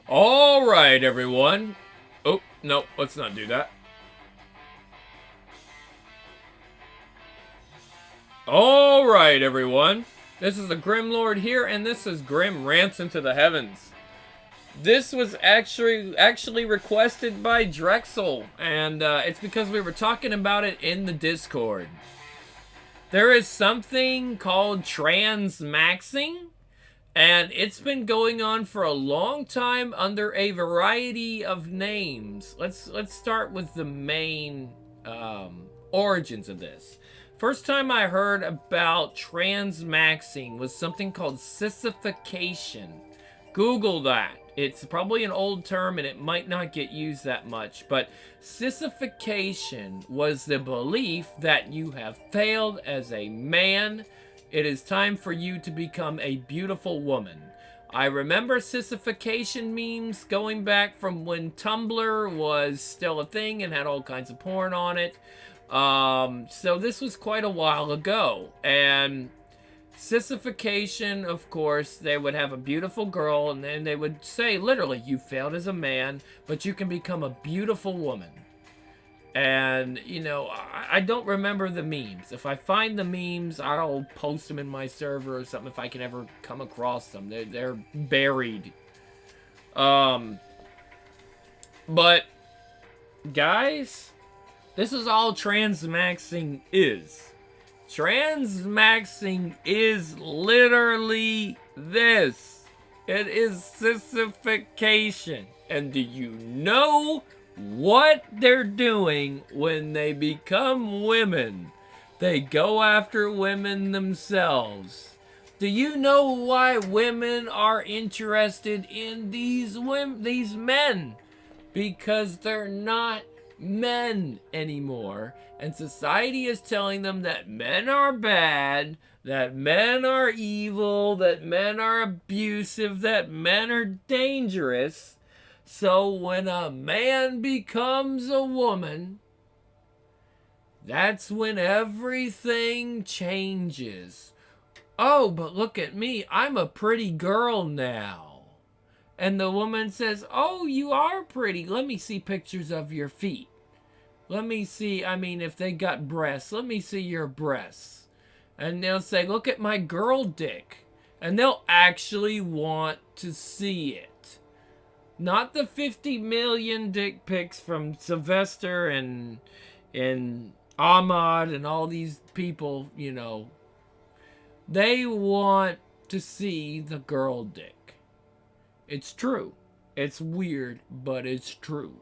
All right, everyone. Oh, no, let's not do that. All right, everyone. This is the Grim Lord here, and this is Grim Rants into the Heavens. This was actually requested by Drexel, and it's because we were talking about it in the Discord. There is something called Transmaxxing, and it's been going on for a long time under a variety of names. Let's start with the main origins of this. First time I heard about transmaxing was something called sissification. Google that. It's probably an old term and it might not get used that much, but sissification was the belief that you have failed as a man. It is time for you to become a beautiful woman. I remember sissification memes going back from when Tumblr was still a thing and had all kinds of porn on it. So this was quite a while ago. And sissification, of course, they would have a beautiful girl and then they would say, literally, you failed as a man, but you can become a beautiful woman. And, you know, I don't remember the memes. If I find the memes, I'll post them in my server or something if I can ever come across them. They're buried. But, guys, this is all transmaxing is. Transmaxing is literally this. It is sissification. And do you know what they're doing when they become women? They go after women themselves. Do you know why women are interested in these men? Because they're not men anymore, and society is telling them that men are bad, that men are evil, that men are abusive, that men are dangerous. So when a man becomes a woman, that's when everything changes. Oh, but look at me, I'm a pretty girl now. And the woman says, oh, you are pretty. Let me see pictures of your feet. Let me see, if they got breasts, let me see your breasts. And they'll say, look at my girl dick. And they'll actually want to see it. Not the 50 million dick pics from Sylvester and Ahmad and all these people, you know. They want to see the girl dick. It's true. It's weird, but it's true.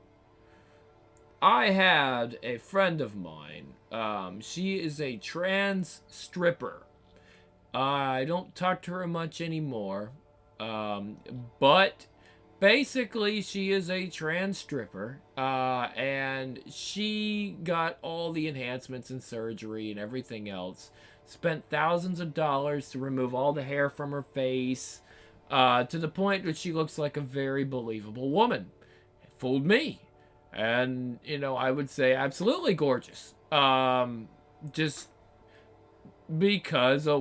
I had a friend of mine. She is a trans stripper. I don't talk to her much anymore. But basically, she is a trans stripper. And she got all the enhancements and surgery and everything else. Spent thousands of dollars to remove all the hair from her face. To the point that she looks like a very believable woman. It fooled me. And, you know, I would say absolutely gorgeous. Just because a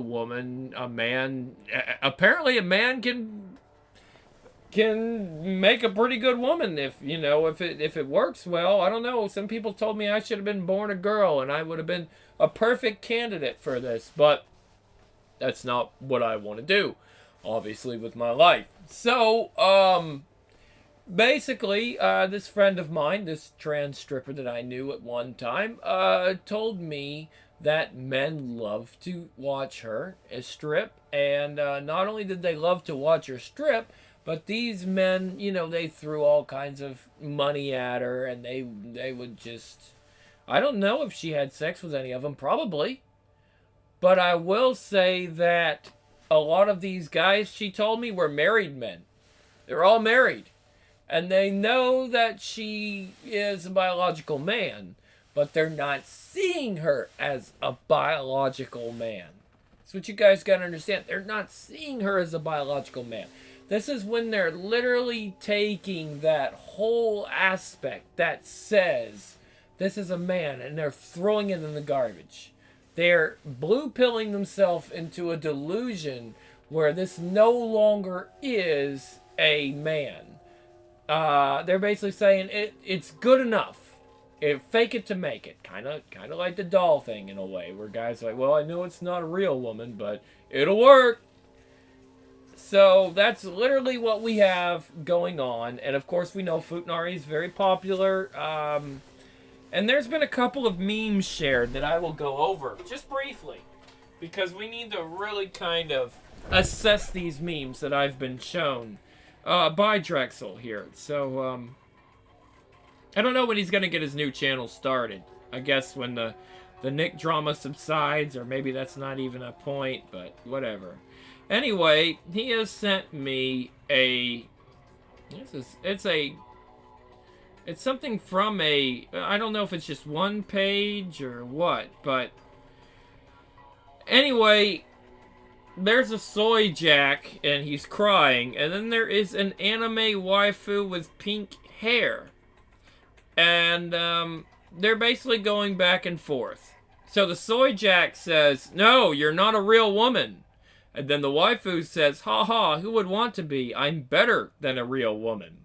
man, apparently a man can make a pretty good woman if, you know, if it works well. I don't know. Some people told me I should have been born a girl and I would have been a perfect candidate for this, but that's not what I want to do, obviously, with my life. So, basically, this friend of mine, this trans stripper that I knew at one time, told me that men love to watch her strip. And not only did they love to watch her strip, but these men, you know, they threw all kinds of money at her. And they would just... I don't know if she had sex with any of them. Probably. But I will say that a lot of these guys, she told me, were married men. They're all married. And they know that she is a biological man, but they're not seeing her as a biological man. That's what you guys gotta understand. They're not seeing her as a biological man. This is when they're literally taking that whole aspect that says this is a man and they're throwing it in the garbage. They're blue pilling themselves into a delusion where this no longer is a man. they're basically saying it's good enough. Fake it to make it, kind of like the doll thing in a way, where guys are like, well, I know it's not a real woman, but it'll work. So that's literally what we have going on, and of course we know Futanari is very popular. And there's been a couple of memes shared that I will go over just briefly, because we need to really kind of assess these memes that I've been shown by Drexel here. So I don't know when he's gonna get his new channel started. I guess when the Nick drama subsides, or maybe that's not even a point, but whatever. Anyway, he has sent me it's something from I don't know if it's just one page or what, but anyway, there's a soy jack and he's crying, and then there is an anime waifu with pink hair. And they're basically going back and forth. So the soy jack says, "No, you're not a real woman." And then the waifu says, "Ha, who would want to be? I'm better than a real woman."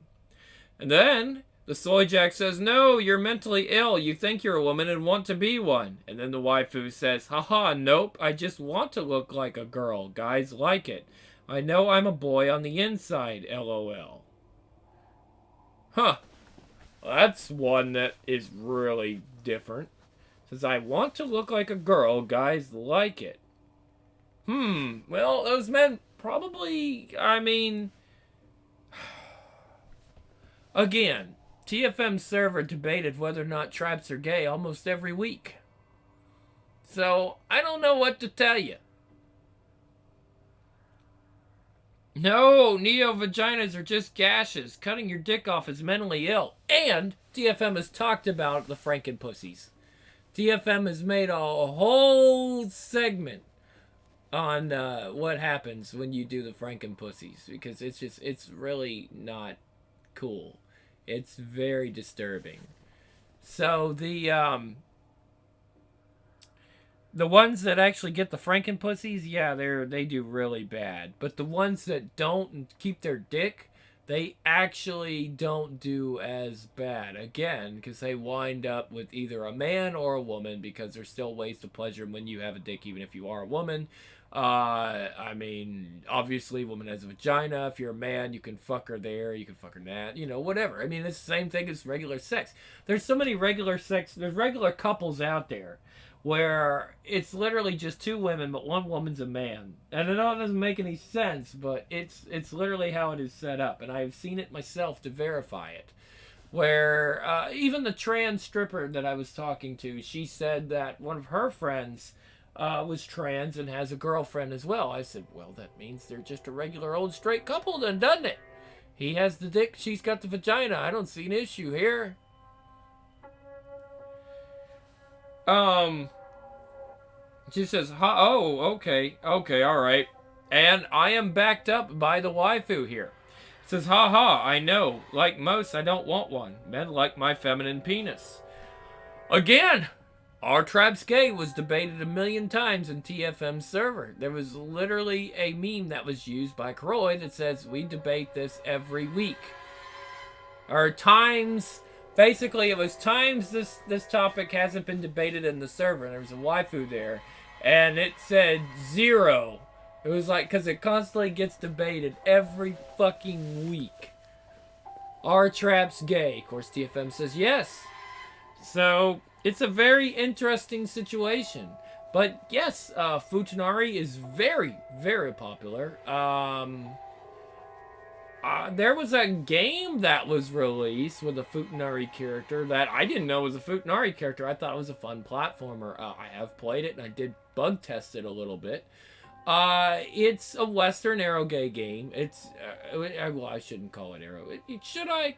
And then the soy jack says, "No, you're mentally ill. You think you're a woman and want to be one." And then the waifu says, "Ha, nope. I just want to look like a girl. Guys like it. I know I'm a boy on the inside, LOL. Huh. Well, that's one that is really different. Says, "I want to look like a girl. Guys like it." Well, those men probably, I mean... Again, TFM server debated whether or not tribes are gay almost every week. So, I don't know what to tell you. No, neo-vaginas are just gashes. Cutting your dick off is mentally ill. And TFM has talked about the Frankenpussies. TFM has made a whole segment on what happens when you do the Frankenpussies, because it's really not cool. It's very disturbing. So the ones that actually get the Frankenpussies, yeah, they do really bad. But the ones that don't and keep their dick, they actually don't do as bad. Again, because they wind up with either a man or a woman, because there's still ways to pleasure when you have a dick, even if you are a woman. I mean, obviously, woman has a vagina. If you're a man, you can fuck her there, you can fuck her that, whatever. I mean, it's the same thing as regular sex. There's so many there's regular couples out there where it's literally just two women, but one woman's a man. And I know it doesn't make any sense, but it's literally how it is set up, and I've seen it myself to verify it. Where even the trans stripper that I was talking to, she said that one of her friends was trans and has a girlfriend as well. I said, well, that means they're just a regular old straight couple then, doesn't it? He has the dick, she's got the vagina. I don't see an issue here. She says, okay, alright. And I am backed up by the waifu here. Says, I know. Like most, I don't want one. Men like my feminine penis. Again, Are Tribes Gay was debated a million times in TFM's server. There was literally a meme that was used by Kroy that says, we debate this every week. Or times... Basically, it was times this topic hasn't been debated in the server. And there was a waifu there. And it said 0. It was like, because it constantly gets debated every fucking week. Are traps gay? Of course, TFM says yes. So, it's a very interesting situation. But yes, Futanari is very, very popular. There was a game that was released with a Futanari character that I didn't know was a Futanari character. I thought it was a fun platformer. I have played it, and I did bug test it a little bit. It's a Western Aerogay game. It's, well, I shouldn't call it Aero. Should I?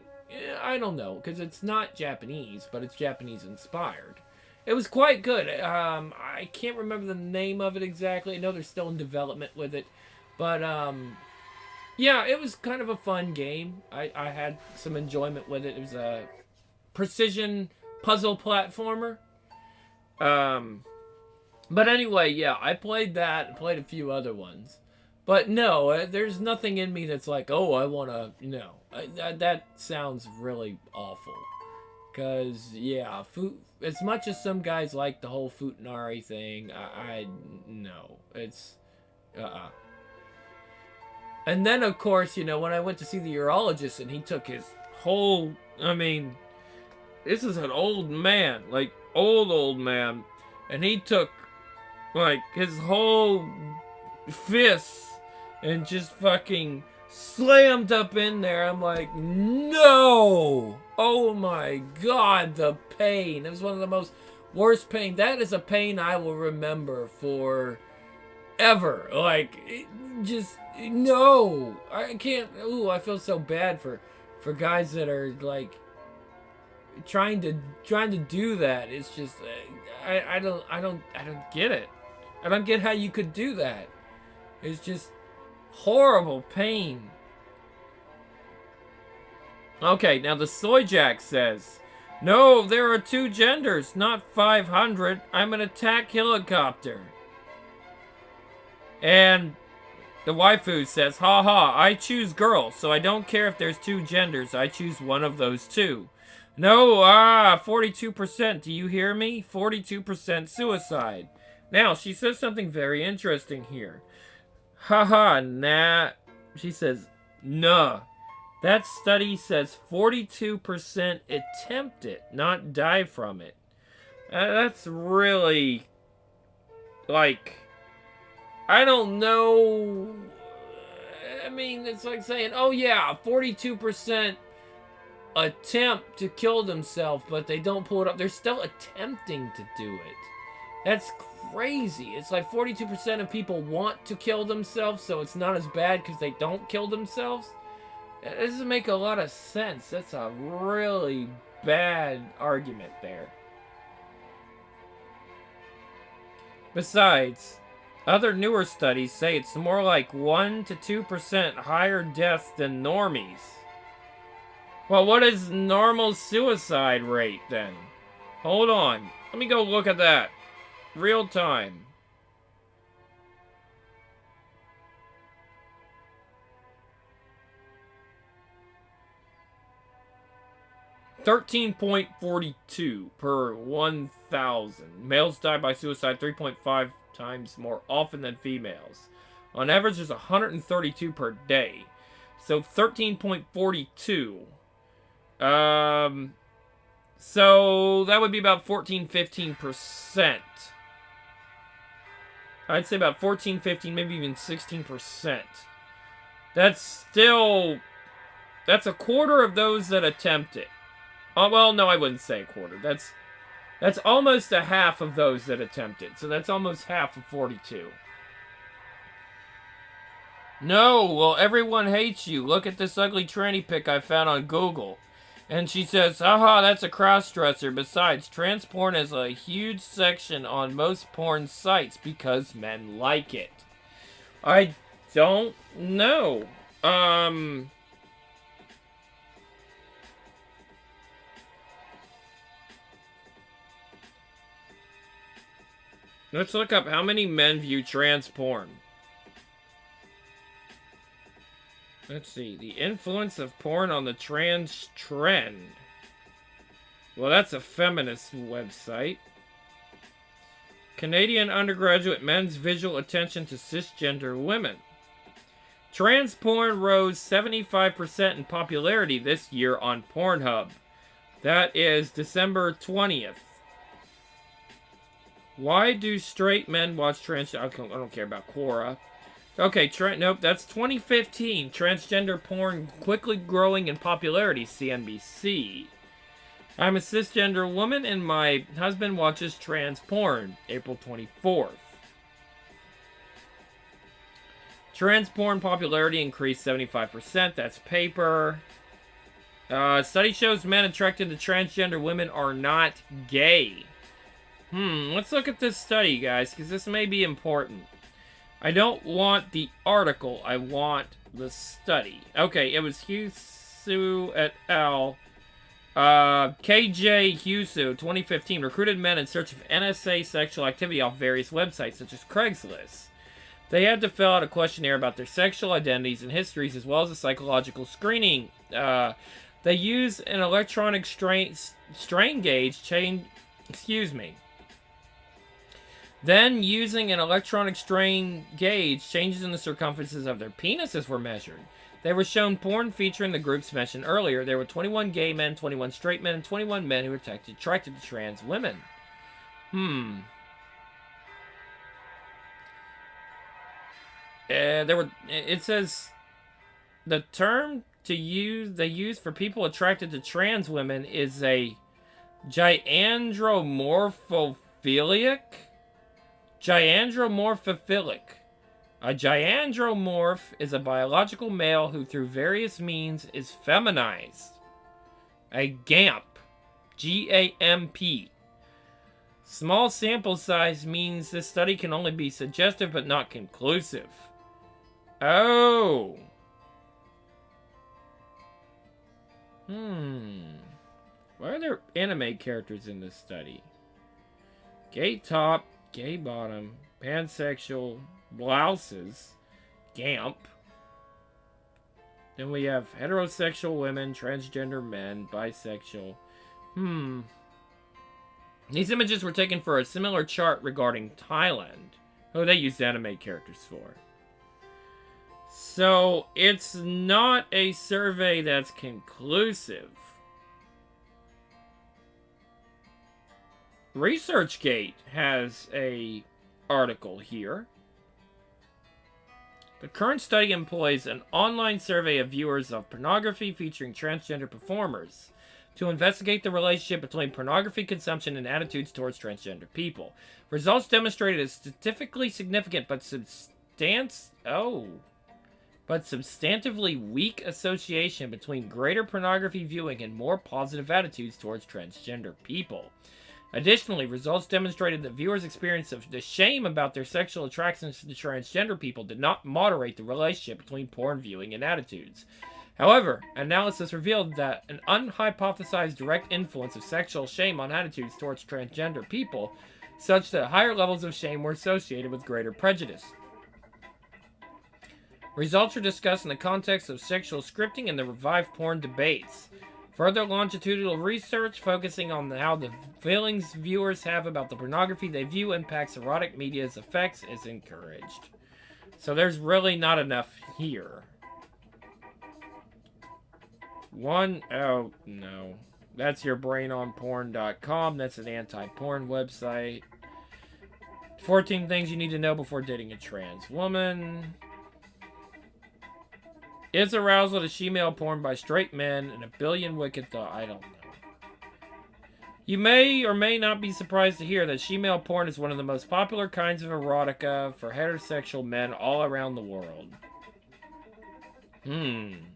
I don't know, because it's not Japanese, but it's Japanese-inspired. It was quite good. I can't remember the name of it exactly. I know they're still in development with it. But, yeah, it was kind of a fun game. I had some enjoyment with it. It was a precision puzzle platformer. But anyway, yeah, I played that. I played a few other ones. But no, there's nothing in me that's like, oh, I want to, no. That sounds really awful. Because, yeah, food, as much as some guys like the whole Futanari thing, no. It's, uh-uh. And then, of course, you know, when I went to see the urologist and he took his whole, I mean, this is an old man, like, old man. And he took, like, his whole fist and just fucking slammed up in there. I'm like, no! Oh my god, the pain. It was one of the most worst pain. That is a pain I will remember for ever. Like, just, no. I can't, ooh, I feel so bad for guys that are, like, trying to do that. It's just, I don't get it. I don't get how you could do that. It's just horrible pain. Okay, now the Soy Jack says, no, there are 2 genders, not 500. I'm an attack helicopter. And the waifu says, haha, I choose girl, so I don't care if there's 2 genders. I choose one of those 2. No, 42%. Do you hear me? 42% suicide. Now, she says something very interesting here. Haha, nah. She says, nah. That study says 42% attempt it, not die from it. That's really, like, I don't know. I mean, it's like saying, oh yeah, 42% attempt to kill themselves, but they don't pull it up. They're still attempting to do it. That's crazy. It's like 42% of people want to kill themselves, so it's not as bad because they don't kill themselves. It doesn't make a lot of sense. That's a really bad argument there. Besides, other newer studies say it's more like 1 to 2% higher deaths than normies. Well, what is normal suicide rate then? Hold on. Let me go look at that. Real time. 13.42 per 1,000. Males die by suicide 3.5 times more often than females. On average, there's 132 per day. So 13.42. So that would be about 14-15%. I'd say about 14, 15, maybe even 16%. That's still, that's a quarter of those that attempt it. Oh, well, no, I wouldn't say a quarter. That's almost a half of those that attempt it. So that's almost half of 42. No, well, everyone hates you. Look at this ugly tranny pic I found on Google. And she says, haha, that's a cross-dresser. Besides, trans porn is a huge section on most porn sites because men like it. I don't know. Let's look up how many men view trans porn. Let's see. The influence of porn on the trans trend. Well, that's a feminist website. Canadian undergraduate men's visual attention to cisgender women. Trans porn rose 75% in popularity this year on Pornhub. That is December 20th. Why do straight men watch trans... I don't care about Quora. Okay, nope, that's 2015. Transgender porn quickly growing in popularity, CNBC. I'm a cisgender woman and my husband watches trans porn, April 24th. Trans porn popularity increased 75%, that's paper. Study shows men attracted to transgender women are not gay. Let's look at this study, guys, because this may be important. I don't want the article, I want the study. Okay, it was Husu et al. KJ Husu, 2015, recruited men in search of NSA sexual activity off various websites, such as Craigslist. They had to fill out a questionnaire about their sexual identities and histories, as well as a psychological screening. They use an electronic strain gauge chain. Excuse me. Then, using an electronic strain gauge, changes in the circumferences of their penises were measured. They were shown porn featuring the groups mentioned earlier. There were 21 gay men, 21 straight men, and 21 men who were attracted to trans women. It says the term they use for people attracted to trans women is a gyandromorphophilic. Gyandromorphophilic. A gyandromorph is a biological male who, through various means, is feminized. A GAMP. G-A-M-P. Small sample size means this study can only be suggestive but not conclusive. Oh. Why are there anime characters in this study? Gay top, gay bottom, pansexual, blouses, GAMP. Then we have heterosexual women, transgender men, bisexual. These images were taken for a similar chart regarding Thailand. Oh, they used anime characters for. So, it's not a survey that's conclusive. ResearchGate has a article here. The current study employs an online survey of viewers of pornography featuring transgender performers to investigate the relationship between pornography consumption and attitudes towards transgender people. Results demonstrated a statistically significant but substantively weak association between greater pornography viewing and more positive attitudes towards transgender people. Additionally, results demonstrated that viewers' experience of the shame about their sexual attractions to transgender people did not moderate the relationship between porn viewing and attitudes. However, analysis revealed that an unhypothesized direct influence of sexual shame on attitudes towards transgender people, such that higher levels of shame were associated with greater prejudice. Results are discussed in the context of sexual scripting and the revived porn debates. Further longitudinal research focusing on how the feelings viewers have about the pornography they view impacts erotic media's effects is encouraged. So there's really not enough here. Oh no. That's yourbrainonporn.com. That's an anti-porn website. 14 things you need to know before dating a trans woman. Is arousal to she-male porn by straight men and a billion wicked thoughts. I don't know. You may or may not be surprised to hear that she-male porn is one of the most popular kinds of erotica for heterosexual men all around the world. In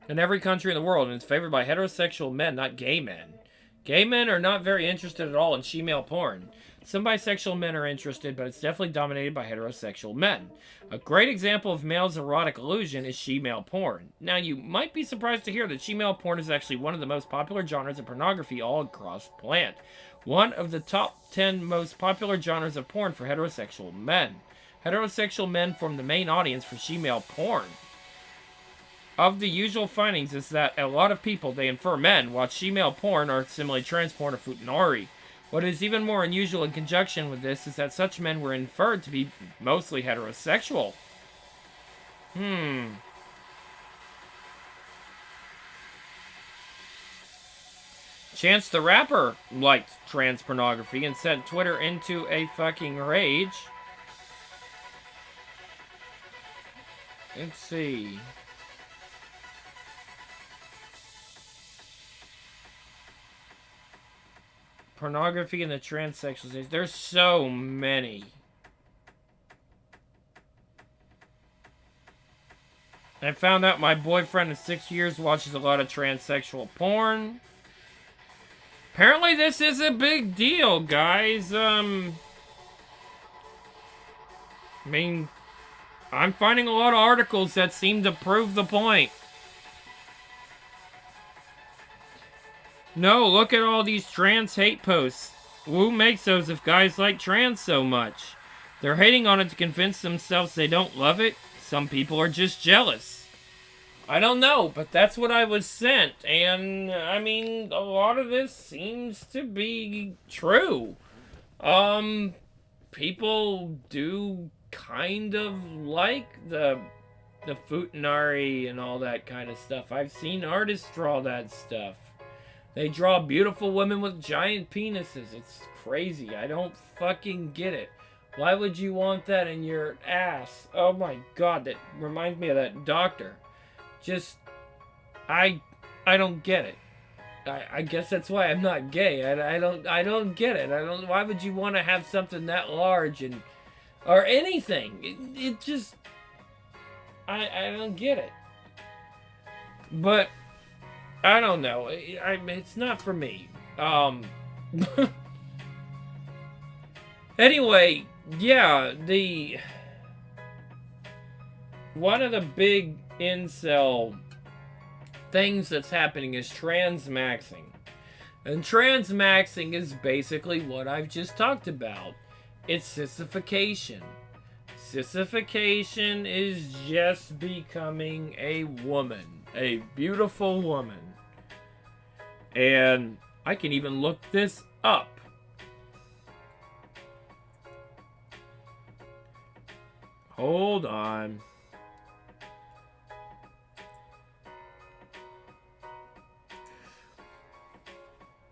every country in the world, and it's favored by heterosexual men, not gay men. Gay men are not very interested at all in she-male porn. Some bisexual men are interested, but it's definitely dominated by heterosexual men. A great example of male's erotic illusion is she-male porn. Now, you might be surprised to hear that she-male porn is actually one of the most popular genres of pornography all across the planet. One of the top 10 most popular genres of porn for heterosexual men. Heterosexual men form the main audience for she-male porn. Of the usual findings is that a lot of people, they infer men, watch she-male porn or similarly trans porn or futanari. What is even more unusual in conjunction with this is that such men were inferred to be mostly heterosexual. Chance the Rapper liked trans pornography and sent Twitter into a fucking rage. Let's see. Pornography in the transsexual stage. There's so many. I found out my boyfriend of 6 years watches a lot of transsexual porn. Apparently this is a big deal, guys. I mean, I'm finding a lot of articles that seem to prove the point. No, look at all these trans hate posts. Who makes those if guys like trans so much? They're hating on it to convince themselves they don't love it. Some people are just jealous. I don't know, but that's what I was sent. And, I mean, a lot of this seems to be true. People do kind of like the futanari and all that kind of stuff. I've seen artists draw that stuff. They draw beautiful women with giant penises. It's crazy. I don't fucking get it. Why would you want that in your ass? Oh my god, that reminds me of that doctor. Just, I don't get it. I guess that's why I'm not gay. I don't get it. Why would you want to have something that large and, or anything? It just, I don't get it. But, I don't know. It's not for me. Anyway, yeah, one of the big incel things that's happening is transmaxing. And transmaxing is basically what I've just talked about. It's sissification. Sissification is just becoming a woman. A beautiful woman. And I can even look this up. Hold on.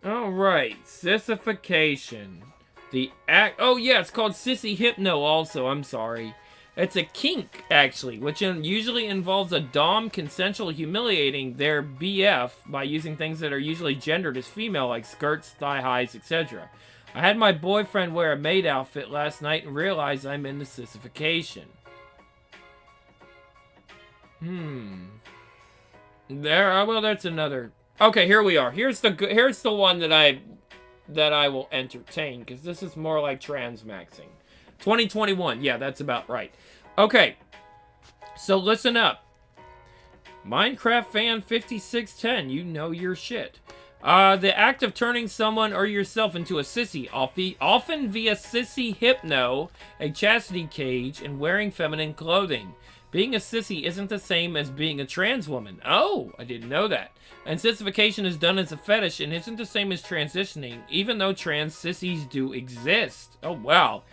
Alright, sissification. The act. Oh, yeah, it's called Sissy Hypno also. I'm sorry. It's a kink, actually, which usually involves a dom consensual humiliating their BF by using things that are usually gendered as female, like skirts, thigh highs, etc. I had my boyfriend wear a maid outfit last night and realized I'm into sissification. Well, that's another. Okay, here we are. Here's the one that I will entertain, because this is more like Transmaxxing. 2021. Yeah, that's about right. Okay. So listen up. Minecraft fan 5610, you know your shit. The act of turning someone or yourself into a sissy, often via sissy hypno, a chastity cage, and wearing feminine clothing. Being a sissy isn't the same as being a trans woman. Oh, I didn't know that. And sissification is done as a fetish and isn't the same as transitioning, even though trans sissies do exist. Oh, wow.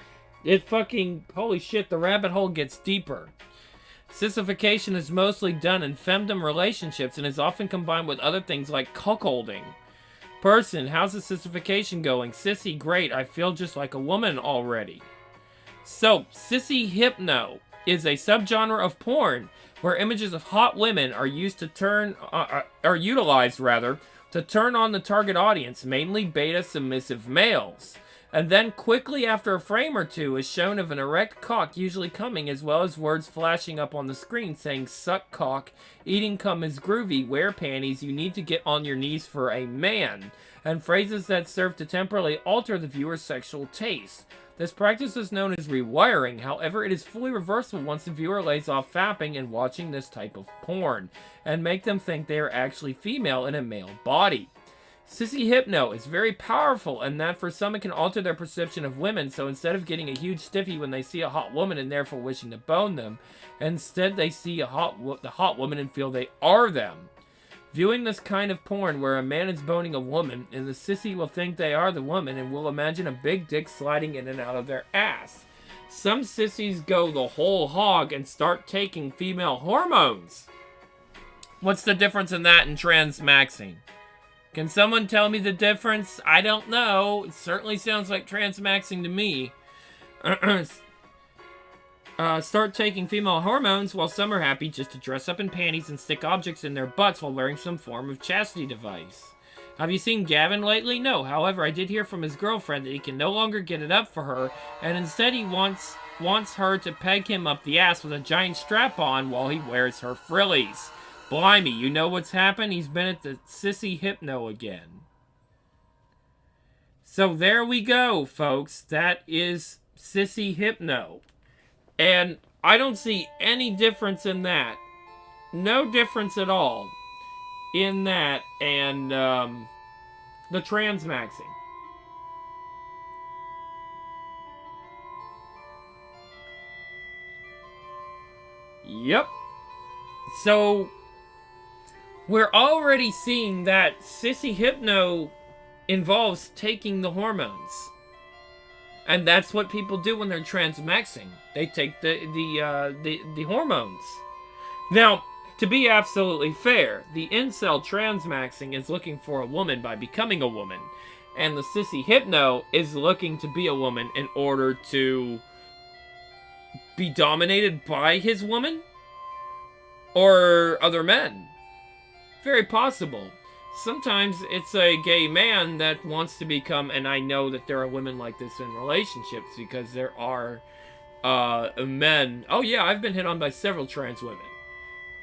It fucking, holy shit, the rabbit hole gets deeper. Sissification is mostly done in femdom relationships and is often combined with other things like cuckolding. Person, how's the sissification going? Sissy, great, I feel just like a woman already. So, sissy hypno is a subgenre of porn where images of hot women are utilized to turn on the target audience, mainly beta submissive males. And then quickly after a frame or two is shown of an erect cock usually coming, as well as words flashing up on the screen saying suck cock, eating cum is groovy, wear panties, you need to get on your knees for a man, and phrases that serve to temporarily alter the viewer's sexual taste. This practice is known as rewiring, however it is fully reversible once the viewer lays off fapping and watching this type of porn, and make them think they are actually female in a male body. Sissy hypno is very powerful in that for some it can alter their perception of women, so instead of getting a huge stiffy when they see a hot woman and therefore wishing to bone them, instead they see the hot woman and feel they are them. Viewing this kind of porn where a man is boning a woman, and the sissy will think they are the woman and will imagine a big dick sliding in and out of their ass. Some sissies go the whole hog and start taking female hormones. What's the difference in that and transmaxing? Can someone tell me the difference? I don't know. It certainly sounds like transmaxing to me. Start taking female hormones while some are happy just to dress up in panties and stick objects in their butts while wearing some form of chastity device. Have you seen Gavin lately? No. However, I did hear from his girlfriend that he can no longer get it up for her, and instead he wants her to peg him up the ass with a giant strap on while he wears her frillies. Blimey, you know what's happened? He's been at the sissy hypno again. So there we go, folks. That is sissy hypno. And I don't see any difference in that. No difference at all in that and the transmaxing. Yep. So, we're already seeing that Sissy Hypno involves taking the hormones. And that's what people do when they're transmaxing. They take the hormones. Now, to be absolutely fair, the incel transmaxing is looking for a woman by becoming a woman. And the Sissy Hypno is looking to be a woman in order to be dominated by his woman? Or other men? Very possible. Sometimes it's a gay man that wants to become, and I know that there are women like this in relationships because there are men. Oh yeah, I've been hit on by several trans women.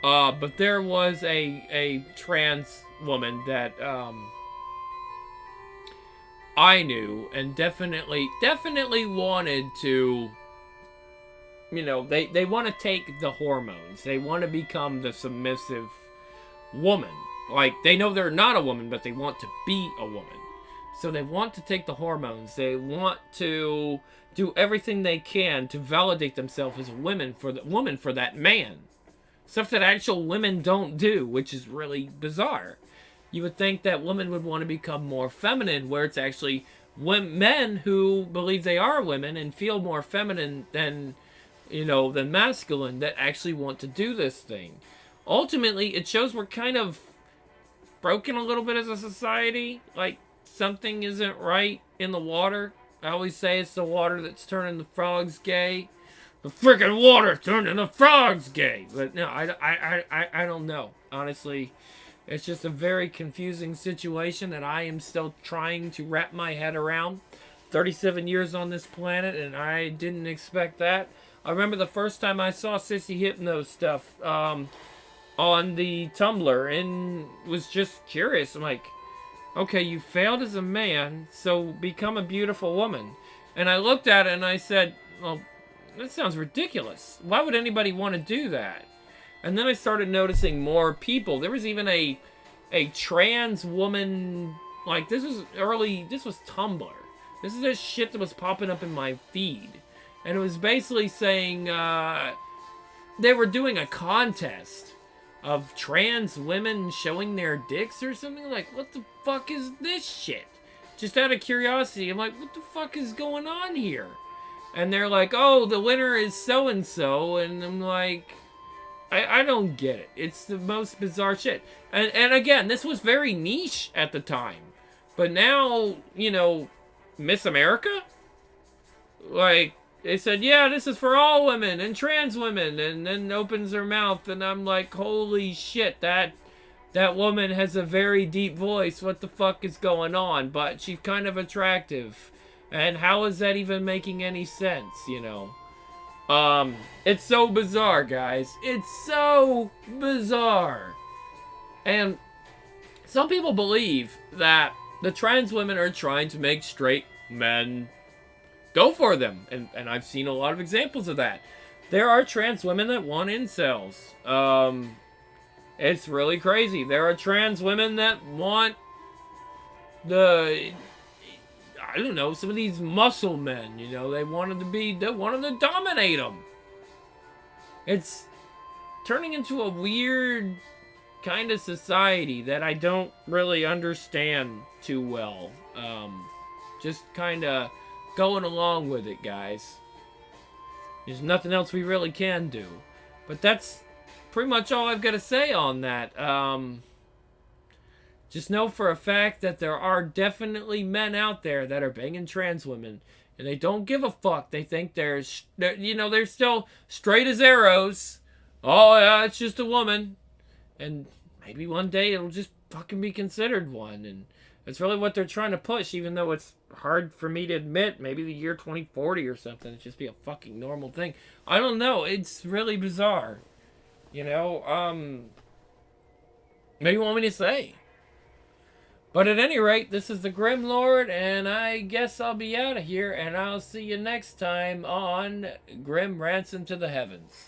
But there was a trans woman that I knew and definitely wanted to, you know, they want to take the hormones. They want to become the submissive woman. Like, they know they're not a woman, but they want to be a woman. So they want to take the hormones. They want to do everything they can to validate themselves as a woman for that man. Stuff that actual women don't do, which is really bizarre. You would think that women would want to become more feminine, where it's actually men who believe they are women and feel more feminine than masculine that actually want to do this thing. Ultimately, it shows we're kind of broken a little bit as a society. Like, something isn't right in the water. I always say it's the water that's turning the frogs gay. The freaking water turning the frogs gay. But no, I don't know. Honestly, it's just a very confusing situation that I am still trying to wrap my head around. 37 years on this planet, and I didn't expect that. I remember the first time I saw Sissy Hypno stuff on the Tumblr and was just curious. I'm like, okay, you failed as a man, so become a beautiful woman. And I looked at it and I said, well, that sounds ridiculous. Why would anybody want to do that? And then I started noticing more people. There was even a trans woman, like, this was Tumblr. This is this shit that was popping up in my feed. And it was basically saying they were doing a contest of trans women showing their dicks or something. Like, what the fuck is this shit? Just out of curiosity, I'm like, what the fuck is going on here? And they're like, oh, the winner is so-and-so. And I'm like, I don't get it. It's the most bizarre shit. And again, this was very niche at the time. But now, you know, Miss America? Like, they said, yeah, this is for all women and trans women, and then opens her mouth, and I'm like, holy shit, that woman has a very deep voice. What the fuck is going on? But she's kind of attractive. And how is that even making any sense, you know? It's so bizarre, guys. It's so bizarre. And some people believe that the trans women are trying to make straight men go for them. And I've seen a lot of examples of that. There are trans women that want incels. It's really crazy. There are trans women that want I don't know, some of these muscle men, you know, they wanted to dominate them. It's turning into a weird kind of society that I don't really understand too well. Just kind of going along with it, guys. There's nothing else we really can do. But that's pretty much all I've got to say on that. Just know for a fact that there are definitely men out there that are banging trans women. And they don't give a fuck. They think they're still straight as arrows. Oh, yeah, it's just a woman. And maybe one day it'll just fucking be considered one. And that's really what they're trying to push, even though it's hard for me to admit. Maybe the year 2040 or something. It'll just be a fucking normal thing. I don't know. It's really bizarre. You know, maybe you want me to say. But at any rate, this is the Grim Lord, and I guess I'll be out of here, and I'll see you next time on Grim Rants into the Heavens.